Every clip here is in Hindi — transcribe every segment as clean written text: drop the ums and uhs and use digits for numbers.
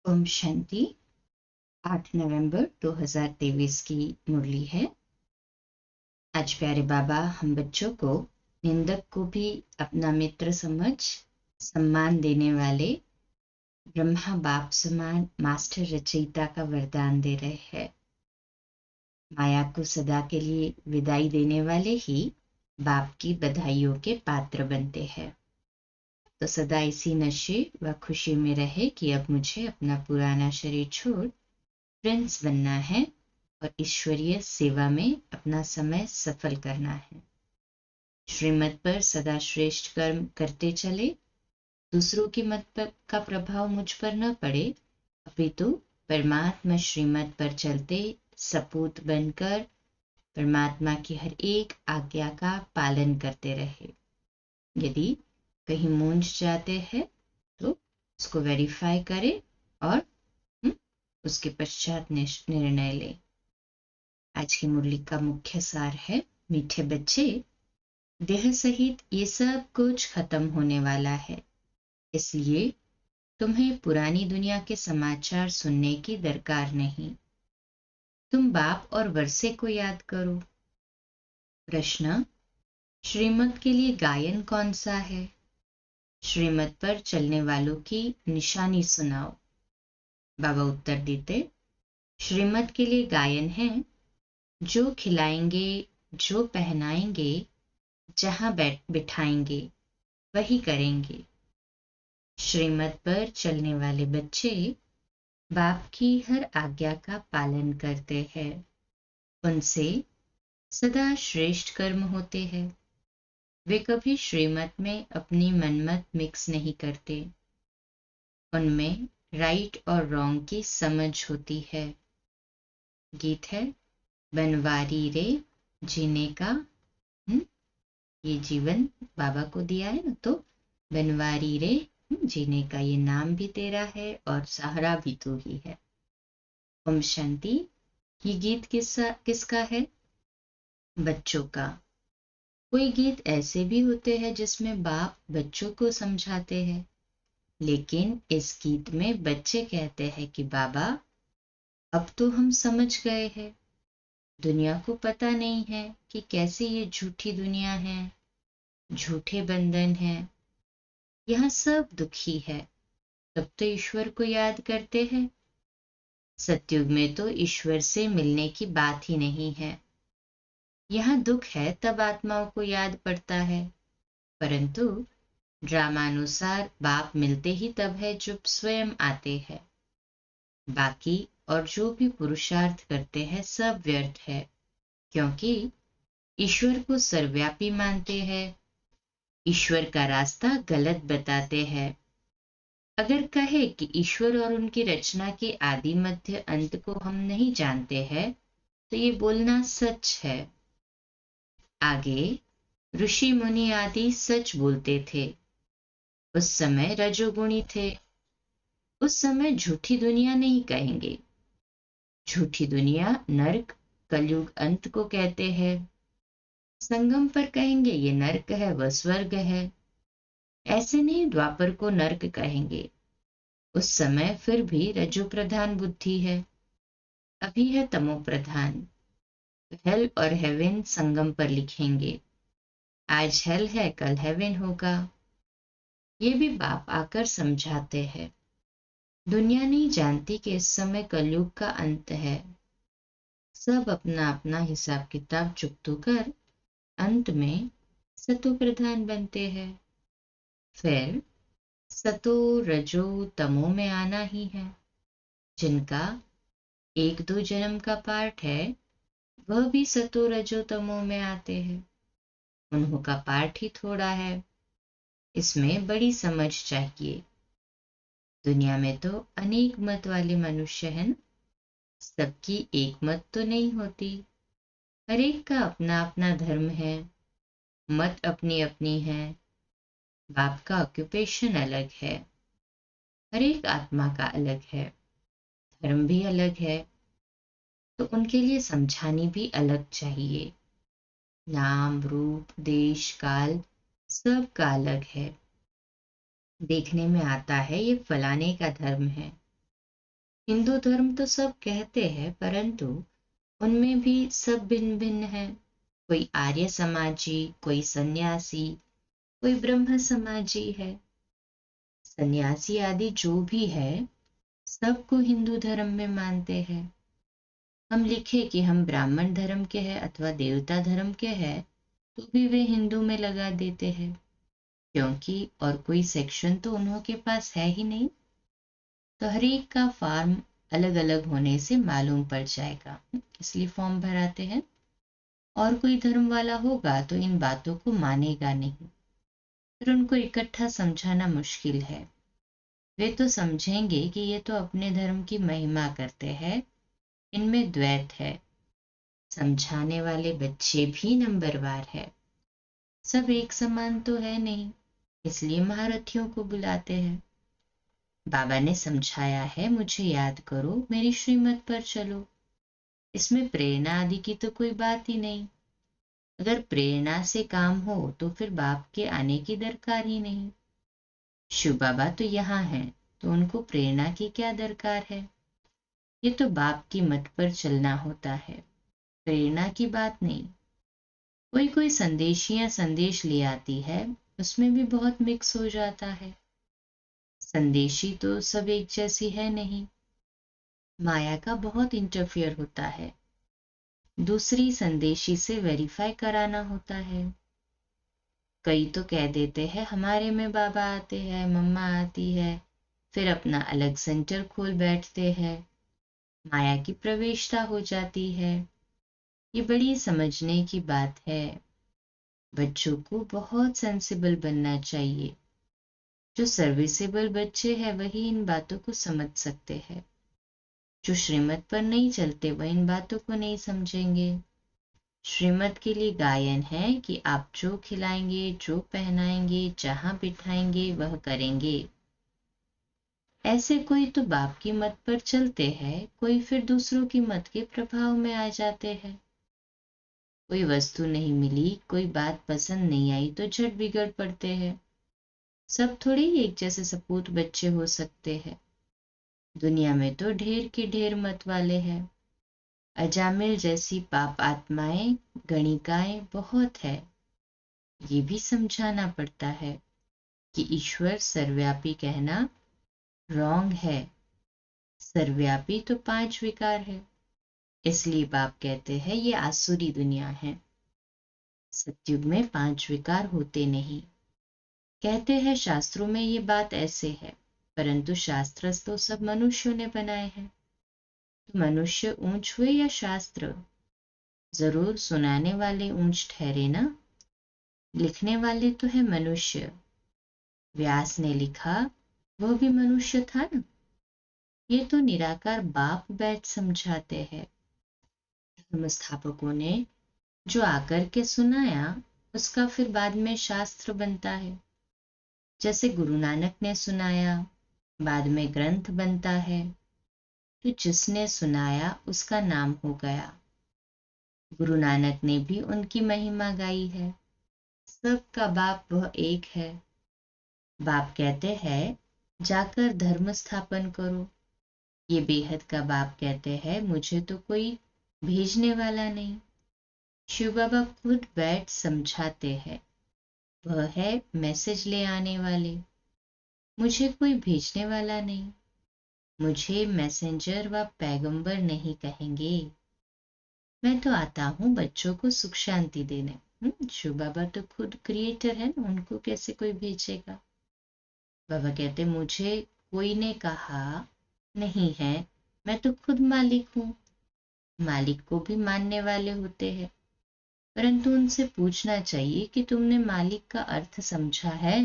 ओम शांति। 8 नवंबर 2023 की मुरली है। आज प्यारे बाबा हम बच्चों को निंदक को भी अपना मित्र समझ सम्मान देने वाले ब्रह्मा बाप समान मास्टर रचयिता का वरदान दे रहे हैं। माया को सदा के लिए विदाई देने वाले ही बाप की बधाइयों के पात्र बनते हैं। तो सदा इसी नशे व खुशी में रहे कि अब मुझे अपना पुराना शरीर छोड़ प्रिंस बनना है और ईश्वरीय सेवा में अपना समय सफल करना है। श्रीमत पर सदा श्रेष्ठ कर्म करते चले, दूसरों की मत पर का प्रभाव मुझ पर न पड़े, अपितु परमात्मा श्रीमत पर चलते सपूत बनकर परमात्मा की हर एक आज्ञा का पालन करते रहे। यदि कहीं मूंझ जाते हैं तो उसको वेरीफाई करें और उसके पश्चात निर्णय ले। आज की मुरली का मुख्य सार है, मीठे बच्चे, देह सहित ये सब कुछ खत्म होने वाला है, इसलिए तुम्हें पुरानी दुनिया के समाचार सुनने की दरकार नहीं। तुम बाप और वर्षे को याद करो। प्रश्न, श्रीमत के लिए गायन कौन सा है? श्रीमत पर चलने वालों की निशानी सुनाओ। बाबा उत्तर देते, श्रीमत के लिए गायन है, जो खिलाएंगे, जो पहनाएंगे, जहां बिठाएंगे वही करेंगे। श्रीमत पर चलने वाले बच्चे बाप की हर आज्ञा का पालन करते हैं। उनसे सदा श्रेष्ठ कर्म होते हैं। वे कभी श्रीमत में अपनी मनमत मिक्स नहीं करते। उनमें राइट और रॉन्ग की समझ होती है। गीत है, बनवारी रे जीने का, ये जीवन बाबा को दिया है ना, तो बनवारी रे जीने का ये नाम भी तेरा है और सहारा भी तू ही है। ओम शांति। ये गीत किसका है? बच्चों का। कोई गीत ऐसे भी होते हैं जिसमें बाप बच्चों को समझाते हैं, लेकिन इस गीत में बच्चे कहते हैं कि बाबा अब तो हम समझ गए हैं, दुनिया को पता नहीं है कि कैसे ये झूठी दुनिया है, झूठे बंधन है, यहाँ सब दुखी है। तब तो ईश्वर को याद करते हैं। सतयुग में तो ईश्वर से मिलने की बात ही नहीं है। यहाँ दुख है तब आत्माओं को याद पड़ता है, परंतु ड्रामानुसार बाप मिलते ही तब है जब स्वयं आते हैं। बाकी और जो भी पुरुषार्थ करते हैं सब व्यर्थ है, क्योंकि ईश्वर को सर्वव्यापी मानते हैं, ईश्वर का रास्ता गलत बताते हैं। अगर कहे कि ईश्वर और उनकी रचना के आदि मध्य अंत को हम नहीं जानते हैं, तो ये बोलना सच है। आगे ऋषि मुनि आदि सच बोलते थे। उस समय रजोगुणी थे। उस समय झूठी दुनिया नहीं कहेंगे। झूठी दुनिया नरक कलयुग अंत को कहते हैं। संगम पर कहेंगे ये नरक है, वह स्वर्ग है। ऐसे नहीं द्वापर को नरक कहेंगे। उस समय फिर भी रजो प्रधान बुद्धि है, अभी है तमो प्रधान। हेल और हेवन संगम पर लिखेंगे। आज हेल है, कल हेवन होगा। ये भी बाप आकर समझाते हैं। दुनिया नहीं जानती कि इस समय कलयुग का अंत है। सब अपना अपना हिसाब किताब चुकतो कर अंत में सतो प्रधान बनते हैं। फिर सतो रजो तमो में आना ही है। जिनका 1-2 जन्म का पाठ है, वह भी सतो रजो तमो में आते हैं। उन्हों का पाठ ही थोड़ा है, इसमें बड़ी समझ चाहिए। दुनिया में तो अनेक मत वाले मनुष्य हैं, सबकी एक मत तो नहीं होती। हर एक का अपना अपना धर्म है, मत अपनी अपनी है, बाप का ऑक्यूपेशन अलग है, हर एक आत्मा का अलग है, धर्म भी अलग है, तो उनके लिए समझानी भी अलग चाहिए। नाम रूप देश काल सब का अलग है। देखने में आता है ये फलाने का धर्म है, हिंदू धर्म तो सब कहते हैं, परंतु उनमें भी सब भिन्न भिन्न है। कोई आर्य समाजी, कोई सन्यासी, कोई ब्रह्म समाजी है। सन्यासी आदि जो भी है, सबको हिंदू धर्म में मानते हैं। हम लिखे कि हम ब्राह्मण धर्म के हैं अथवा देवता धर्म के हैं, तो भी वे हिंदू में लगा देते हैं, क्योंकि और कोई सेक्शन तो उन्हों के पास है ही नहीं। तो हर एक का फॉर्म अलग अलग होने से मालूम पड़ जाएगा, इसलिए फॉर्म भराते हैं। और कोई धर्म वाला होगा तो इन बातों को मानेगा नहीं, फिर उनको इकट्ठा समझाना मुश्किल है। वे तो समझेंगे कि ये तो अपने धर्म की महिमा करते हैं, इनमें द्वैत है। समझाने वाले बच्चे भी नंबरवार है, सब एक समान तो है नहीं, इसलिए महारथियों को बुलाते हैं। बाबा ने समझाया है, मुझे याद करो, मेरी श्रीमत पर चलो। इसमें प्रेरणा आदि की तो कोई बात ही नहीं। अगर प्रेरणा से काम हो तो फिर बाप के आने की दरकार ही नहीं। शिव बाबा तो यहाँ हैं, तो उनको प्रेरणा की क्या दरकार है। ये तो बाप की मत पर चलना होता है, प्रेरणा की बात नहीं। कोई कोई संदेशियां संदेश ले आती है, उसमें भी बहुत मिक्स हो जाता है। संदेशी तो सब एक जैसी है नहीं, माया का बहुत इंटरफियर होता है। दूसरी संदेशी से वेरीफाई कराना होता है। कई तो कह देते हैं हमारे में बाबा आते हैं, मम्मा आती है, फिर अपना अलग सेंटर खोल बैठते हैं, माया की प्रवेशता हो जाती है। ये बड़ी समझने की बात है। बच्चों को बहुत सेंसिबल बनना चाहिए। जो सर्विसेबल बच्चे हैं वही इन बातों को समझ सकते हैं। जो श्रीमत पर नहीं चलते वह इन बातों को नहीं समझेंगे। श्रीमत के लिए गायन है कि आप जो खिलाएंगे, जो पहनाएंगे, जहां बिठाएंगे वह करेंगे। ऐसे कोई तो बाप की मत पर चलते हैं, कोई फिर दूसरों की मत के प्रभाव में आ जाते हैं। कोई वस्तु नहीं मिली, कोई बात पसंद नहीं आई तो झट बिगड़ पड़ते हैं। सब थोड़ी एक जैसे सपूत बच्चे हो सकते हैं। दुनिया में तो ढेर के ढेर मत वाले हैं। अजामिल जैसी पाप आत्माएं, गणिकाएं बहुत है। ये भी समझाना पड़ता है कि ईश्वर सर्वव्यापी कहना रॉन्ग है। सर्वव्यापी तो 5 विकार है, इसलिए बाप कहते हैं ये आसुरी दुनिया है। सतयुग में 5 विकार होते नहीं। कहते हैं शास्त्रों में ये बात ऐसे है, परंतु शास्त्र तो सब मनुष्यों ने बनाए हैं। तो मनुष्य ऊंच हुए या शास्त्र? जरूर सुनाने वाले ऊंच ठहरे ना। लिखने वाले तो है मनुष्य। व्यास ने लिखा, वह भी मनुष्य था ना। ये तो निराकार बाप बैठ समझाते हैं। धर्म स्थापकों ने जो आकर के सुनाया, उसका फिर बाद में शास्त्र बनता है। जैसे गुरु नानक ने सुनाया, बाद में ग्रंथ बनता है। तो जिसने सुनाया उसका नाम हो गया। गुरु नानक ने भी उनकी महिमा गाई है। सबका बाप वह एक है। बाप कहते हैं जाकर धर्म स्थापन करो। ये बेहद का बाप कहते हैं मुझे तो कोई भेजने वाला नहीं। शिव बाबा खुद बैठ समझाते हैं, वह है मैसेज ले आने वाले। मुझे कोई भेजने वाला नहीं। मुझे मैसेंजर व पैगंबर नहीं कहेंगे। मैं तो आता हूँ बच्चों को सुख शांति देने। शिव बाबा तो खुद क्रिएटर है ना, उनको कैसे कोई भेजेगा। बाबा कहते मुझे कोई ने कहा नहीं है, मैं तो खुद मालिक हूँ। मालिक को भी मानने वाले होते हैं, परंतु उनसे पूछना चाहिए कि तुमने मालिक का अर्थ समझा है।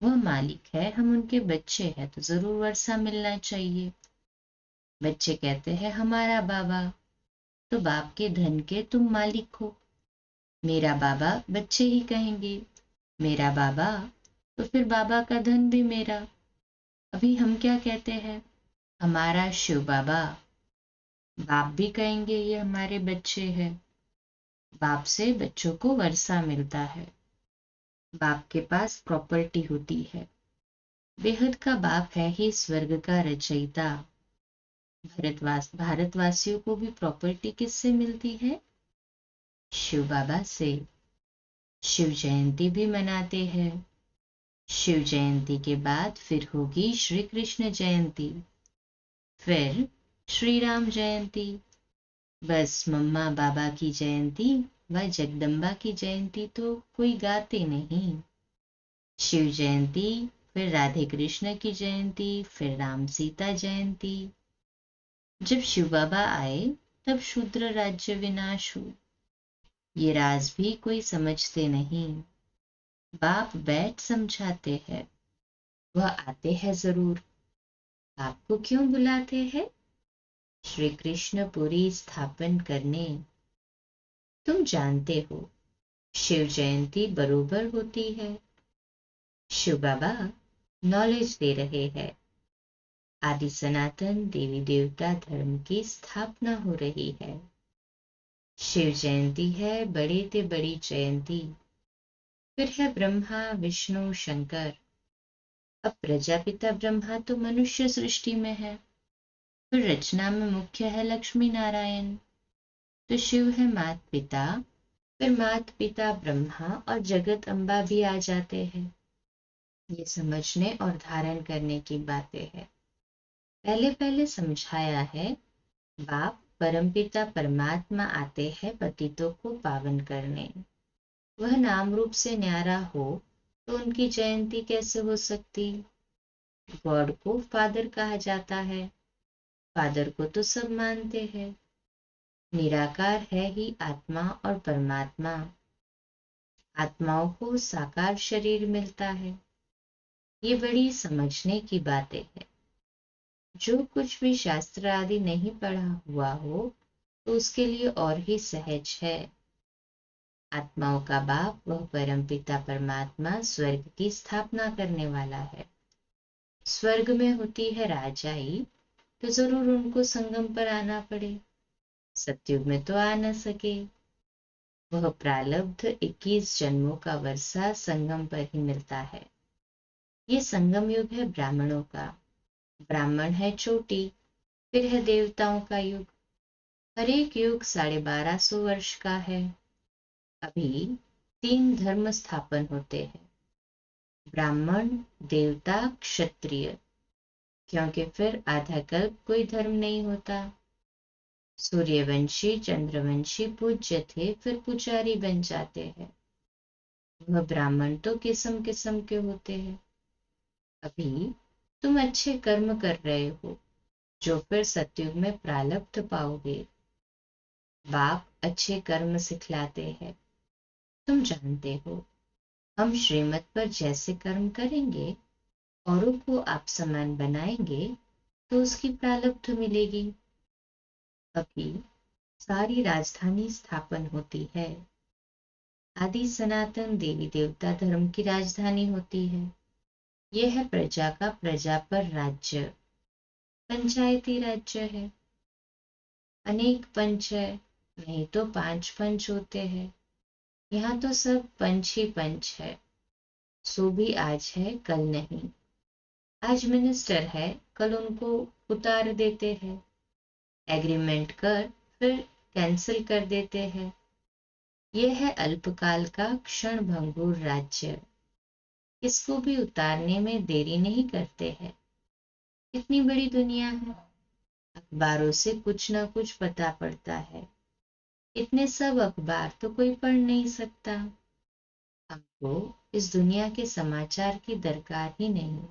वह मालिक है, हम उनके बच्चे हैं, तो जरूर वर्षा मिलना चाहिए। बच्चे कहते हैं हमारा बाबा, तो बाप के धन के तुम मालिक हो। मेरा बाबा बच्चे ही कहेंगे, मेरा बाबा, तो फिर बाबा का धन भी मेरा। अभी हम क्या कहते हैं, हमारा शिव बाबा। बाप भी कहेंगे ये हमारे बच्चे हैं। बाप से बच्चों को वर्षा मिलता है। बाप के पास प्रॉपर्टी होती है। बेहद का बाप है ही स्वर्ग का रचयिता। भारतवासियों को भी प्रॉपर्टी किससे मिलती है? शिव बाबा से। शिव जयंती भी मनाते हैं। शिव जयंती के बाद फिर होगी श्री कृष्ण जयंती, फिर श्री राम जयंती। बस मम्मा बाबा की जयंती व जगदम्बा की जयंती तो कोई गाते नहीं। शिव जयंती, फिर राधे कृष्ण की जयंती, फिर राम सीता जयंती। जब शिव बाबा आए तब शूद्र राज्य विनाश हुआ। ये राज भी कोई समझते नहीं। बाप बैठ समझाते हैं। वह आते हैं जरूर। आपको क्यों बुलाते हैं? श्री कृष्ण पुरी स्थापन करने। तुम जानते हो शिव जयंती बरोबर होती है। शिव बाबा नॉलेज दे रहे हैं। आदि सनातन देवी देवता धर्म की स्थापना हो रही है। शिव जयंती है बड़े ते बड़ी जयंती। फिर है ब्रह्मा विष्णु शंकर। अब प्रजापिता ब्रह्मा तो मनुष्य सृष्टि में है। फिर रचना में मुख्य है लक्ष्मी नारायण। तो शिव है मात पिता। फिर मात पिता ब्रह्मा और जगत अम्बा भी आ जाते हैं। ये समझने और धारण करने की बातें हैं। पहले पहले समझाया है। बाप परमपिता परमात्मा आते हैं पतितों को पावन करने। वह नाम रूप से न्यारा हो तो उनकी जयंती कैसे हो सकती? गॉड को फादर कहा जाता है। फादर को तो सब मानते हैं। निराकार है ही आत्मा और परमात्मा। आत्माओं को साकार शरीर मिलता है। ये बड़ी समझने की बातें हैं। जो कुछ भी शास्त्र आदि नहीं पढ़ा हुआ हो तो उसके लिए और ही सहज है। आत्माओं का बाप वह परमपिता परमात्मा स्वर्ग की स्थापना करने वाला है। स्वर्ग में होती है राजाई, तो जरूर उनको संगम पर आना पड़े। सतयुग में तो आ न सके। वह प्रारब्ध 21 जन्मों का वर्षा संगम पर ही मिलता है। ये संगम युग है ब्राह्मणों का। ब्राह्मण है चोटी। फिर है देवताओं का युग। हर एक युग 1250 वर्ष का है। अभी 3 धर्म स्थापन होते हैं, ब्राह्मण देवता क्षत्रिय। क्योंकि फिर आधा कल्प कोई धर्म नहीं होता। सूर्यवंशी चंद्रवंशी पूज्य थे, फिर पुजारी बन जाते हैं। वह ब्राह्मण तो किस्म किस्म के होते हैं। अभी तुम अच्छे कर्म कर रहे हो जो फिर सतयुग में प्रारब्ध पाओगे। बाप अच्छे कर्म सिखलाते हैं। तुम जानते हो हम श्रीमत पर जैसे कर्म करेंगे, औरों को आप समान बनाएंगे तो उसकी प्रारब्ध मिलेगी। अभी सारी राजधानी स्थापन होती है। आदि सनातन देवी देवता धर्म की राजधानी होती है। यह है प्रजा का प्रजा पर राज्य। पंचायती राज्य है। अनेक पंच है, नहीं तो 5 पंच होते हैं। यहाँ तो सब पंच ही पंच है। सो भी आज है कल नहीं। आज मिनिस्टर है, कल उनको उतार देते हैं। एग्रीमेंट कर फिर कैंसिल कर देते हैं। यह है अल्पकाल का क्षण भंगुर राज्य। इसको भी उतारने में देरी नहीं करते हैं। इतनी बड़ी दुनिया है। अखबारों से कुछ ना कुछ पता पड़ता है। इतने सब अखबार तो कोई पढ़ नहीं सकता। हमको इस दुनिया के समाचार की दरकार ही नहीं।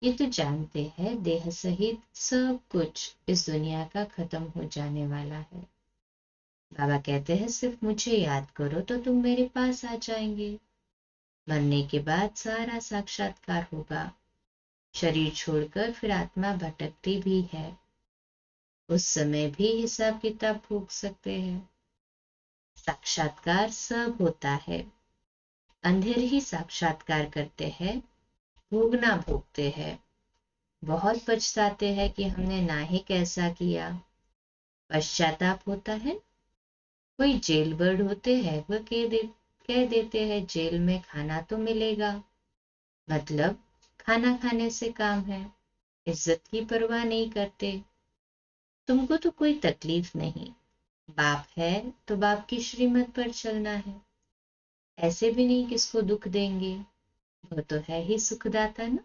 ये तो जानते हैं देह सहित सब कुछ इस दुनिया का खत्म हो जाने वाला है। बाबा कहते हैं सिर्फ मुझे याद करो तो तुम मेरे पास आ जाएंगे। मरने के बाद सारा साक्षात्कार होगा। शरीर छोड़कर फिर आत्मा भटकती भी है। उस समय भी हिसाब किताब भोग सकते हैं। साक्षात्कार सब होता है। अंधेर ही साक्षात्कार करते हैं, भोगना भोगते हैं। बहुत पछताते हैं कि हमने नाहिक ऐसा किया। पश्चाताप होता है। कोई जेल बर्ड होते हैं, वह कह देते हैं जेल में खाना तो मिलेगा। मतलब खाना खाने से काम है। इज्जत की परवाह नहीं करते। तुमको तो कोई तकलीफ नहीं, बाप है तो बाप की श्रीमत पर चलना है। ऐसे भी नहीं किसको दुख देंगे, वो तो है ही सुखदाता ना।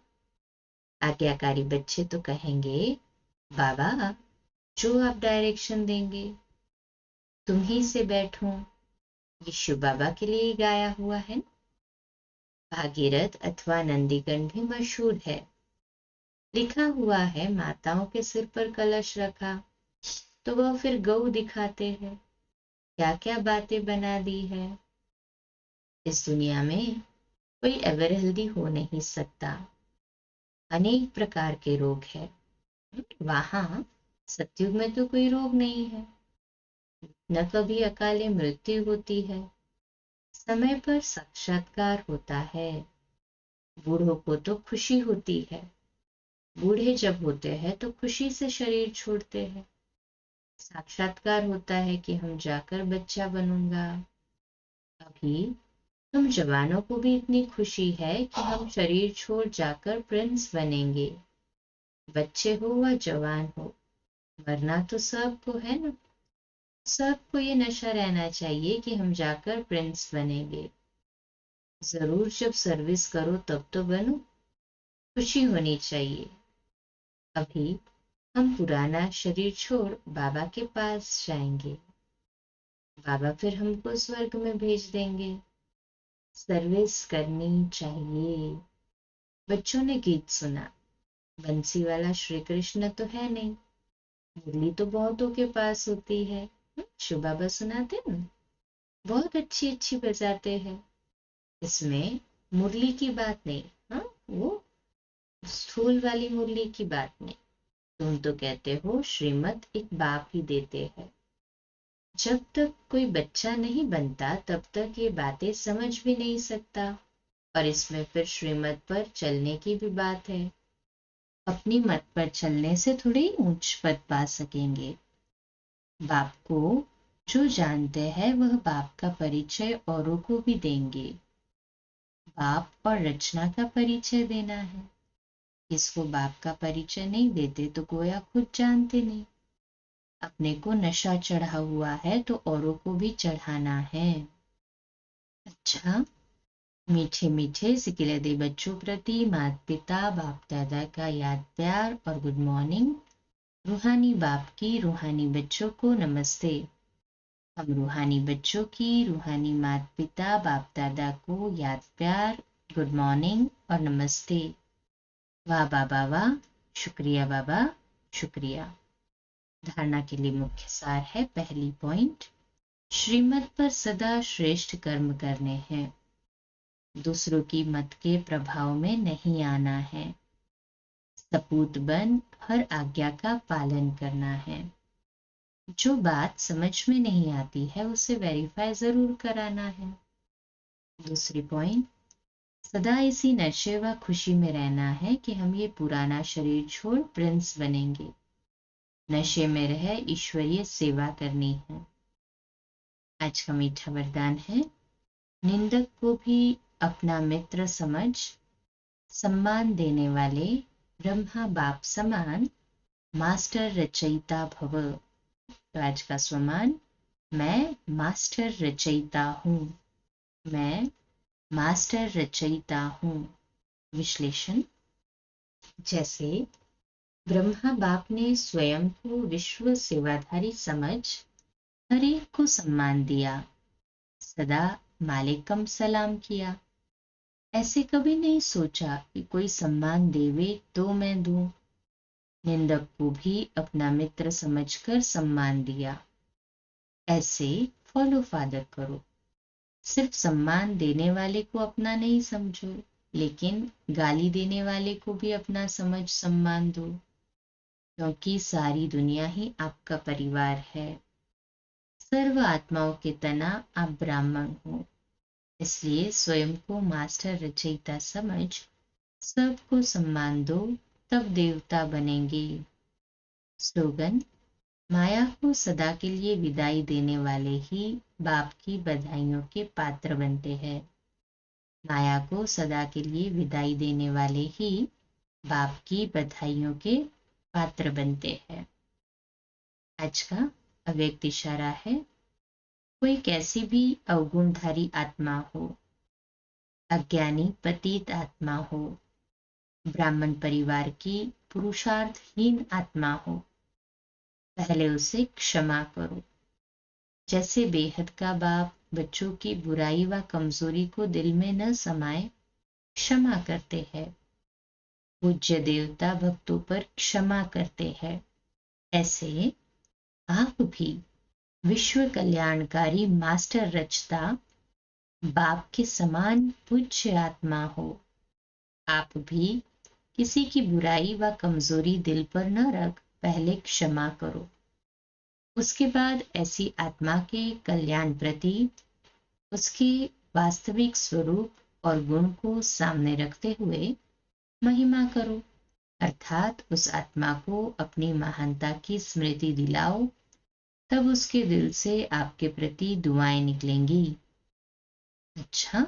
आज्ञाकारी बच्चे तो कहेंगे, बाबा जो आप डायरेक्शन देंगे, तुम ही से बैठो। ये शिव बाबा के लिए गाया हुआ है। भागीरथ अथवा नंदीगण भी मशहूर है। लिखा हुआ है, माताओं के सिर पर कलश रखा तो वह फिर गौ दिखाते हैं। क्या क्या बातें बना दी है। इस दुनिया में कोई एवर हेल्दी हो नहीं सकता। अनेक प्रकार के रोग है। वहां सतयुग में तो कोई रोग नहीं है, न कभी अकाले मृत्यु होती है। समय पर साक्षात्कार होता है। बूढ़ों को तो खुशी होती है। बूढ़े जब होते हैं तो खुशी से शरीर छोड़ते हैं। साक्षात्कार होता है कि हम जाकर बच्चा बनूंगा। अभी तुम जवानों को भी इतनी खुशी है कि हम शरीर छोड़ जाकर प्रिंस बनेंगे। बच्चे हो व जवान हो, मरना तो सबको है ना। सबको ये नशा रहना चाहिए कि हम जाकर प्रिंस बनेंगे। जरूर जब सर्विस करो तब तो बनो, खुशी होनी चाहिए। अभी हम पुराना शरीर छोड़ बाबा के पास जाएंगे। बाबा फिर हमको स्वर्ग में भेज देंगे। सर्विस करनी चाहिए। बच्चों ने गीत सुना, बंसी वाला श्री कृष्ण तो है नहीं, मुरली तो बहुतों के पास होती है। शिव बाबा सुनाते ना, बहुत अच्छी अच्छी बजाते हैं। इसमें मुरली की बात नहीं, हाँ वो स्थूल वाली मुरली की बात नहीं। तुम तो कहते हो श्रीमत एक बाप ही देते हैं। जब तक कोई बच्चा नहीं बनता तब तक ये बातें समझ भी नहीं सकता। और इसमें फिर श्रीमत पर चलने की भी बात है। अपनी मत पर चलने से थोड़ी ऊंच पद पा सकेंगे। बाप को जो जानते हैं वह बाप का परिचय औरों को भी देंगे। बाप और रचना का परिचय देना है। इसको बाप का परिचय नहीं देते तो गोया खुद जानते नहीं। अपने को नशा चढ़ा हुआ है तो औरों को भी चढ़ाना है। अच्छा, मीठे मीठे सिकिलदे बच्चों प्रति माता पिता बाप दादा का याद प्यार और गुड मॉर्निंग। रूहानी बाप की रूहानी बच्चों को नमस्ते। हम रूहानी बच्चों की रूहानी माता पिता बाप दादा को याद प्यार, गुड मॉर्निंग और नमस्ते। वाह बाबा वाह, शुक्रिया बाबा, शुक्रिया। धारणा के लिए मुख्य सार है, पहली पॉइंट, श्रीमत पर सदा श्रेष्ठ कर्म करने हैं। दूसरों की मत के प्रभाव में नहीं आना है। सपूत बन हर आज्ञा का पालन करना है। जो बात समझ में नहीं आती है उसे वेरीफाई जरूर कराना है। दूसरी पॉइंट, सदा इसी नशे व खुशी में रहना है कि हम ये पुराना शरीर छोड़ प्रिंस बनेंगे। नशे में रह ईश्वरीय सेवा करनी है। आज का मीठा वरदान है, निंदक को भी अपना मित्र समझ, सम्मान देने वाले ब्रह्मा बाप समान मास्टर रचयिता भव। तो आज का स्वमान, मैं मास्टर रचयिता हूँ। मैं मास्टर रचयिता हूँ। विश्लेषण, जैसे ब्रह्मा बाप ने स्वयं को विश्व सेवाधारी समझ हर एक को सम्मान दिया, सदा मालिकम सलाम किया। ऐसे कभी नहीं सोचा कि कोई सम्मान देवे तो मैं दूं। निंदक को भी अपना मित्र समझकर सम्मान दिया। ऐसे फॉलो फादर करो। सिर्फ सम्मान देने वाले को अपना नहीं समझो, लेकिन गाली देने वाले को भी अपना समझ सम्मान दो, क्योंकि सारी दुनिया ही आपका परिवार है। सर्व आत्माओं के तना आप ब्राह्मण हो, इसलिए स्वयं को मास्टर रचयिता समझ सबको सम्मान दो, तब देवता बनेंगे। स्लोगन, माया को सदा के लिए विदाई देने वाले ही बाप की बधाइयों के पात्र बनते हैं। माया को सदा के लिए विदाई देने वाले ही बाप की बधाइयों के पात्र बनते हैं। आज का अव्यक्त इशारा है, कोई कैसी भी अवगुणधारी आत्मा हो, अज्ञानी पतित आत्मा हो, ब्राह्मण परिवार की पुरुषार्थहीन आत्मा हो, पहले उसे क्षमा करो। जैसे बेहद का बाप बच्चों की बुराई व कमजोरी को दिल में न समाए क्षमा करते हैं, पूज्य देवता भक्तों पर क्षमा करते हैं, ऐसे आप भी विश्व कल्याणकारी मास्टर रचता बाप के समान पूज्य आत्मा हो। आप भी किसी की बुराई व कमजोरी दिल पर न रख पहले क्षमा करो, उसके बाद ऐसी आत्मा के कल्याण प्रति उसके वास्तविक स्वरूप और गुण को सामने रखते हुए महिमा करो, अर्थात उस आत्मा को अपनी महानता की स्मृति दिलाओ। तब उसके दिल से आपके प्रति दुआएं निकलेंगी। अच्छा,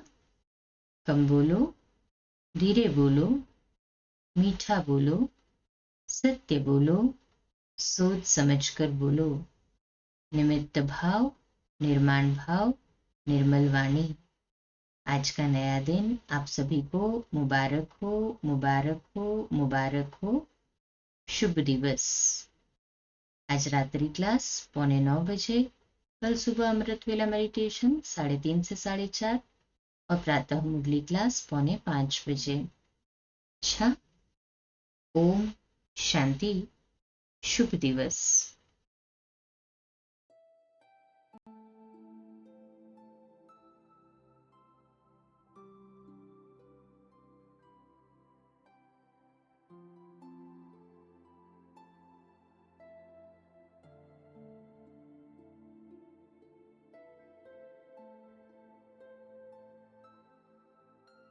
कम बोलो, धीरे बोलो, मीठा बोलो, सत्य बोलो, सोच समझकर बोलो, निमित्त भाव, निर्माण भाव, निर्मल वाणी। आज का नया दिन आप सभी को मुबारक हो, मुबारक हो, मुबारक हो। शुभ दिवस। आज रात्रि क्लास 8:45 बजे, कल सुबह अमृत वेला मेडिटेशन 3:30 से 4:30 और प्रातः मुरली क्लास 4:45 बजे। अच्छा, ओम शांति, शुभ दिवस।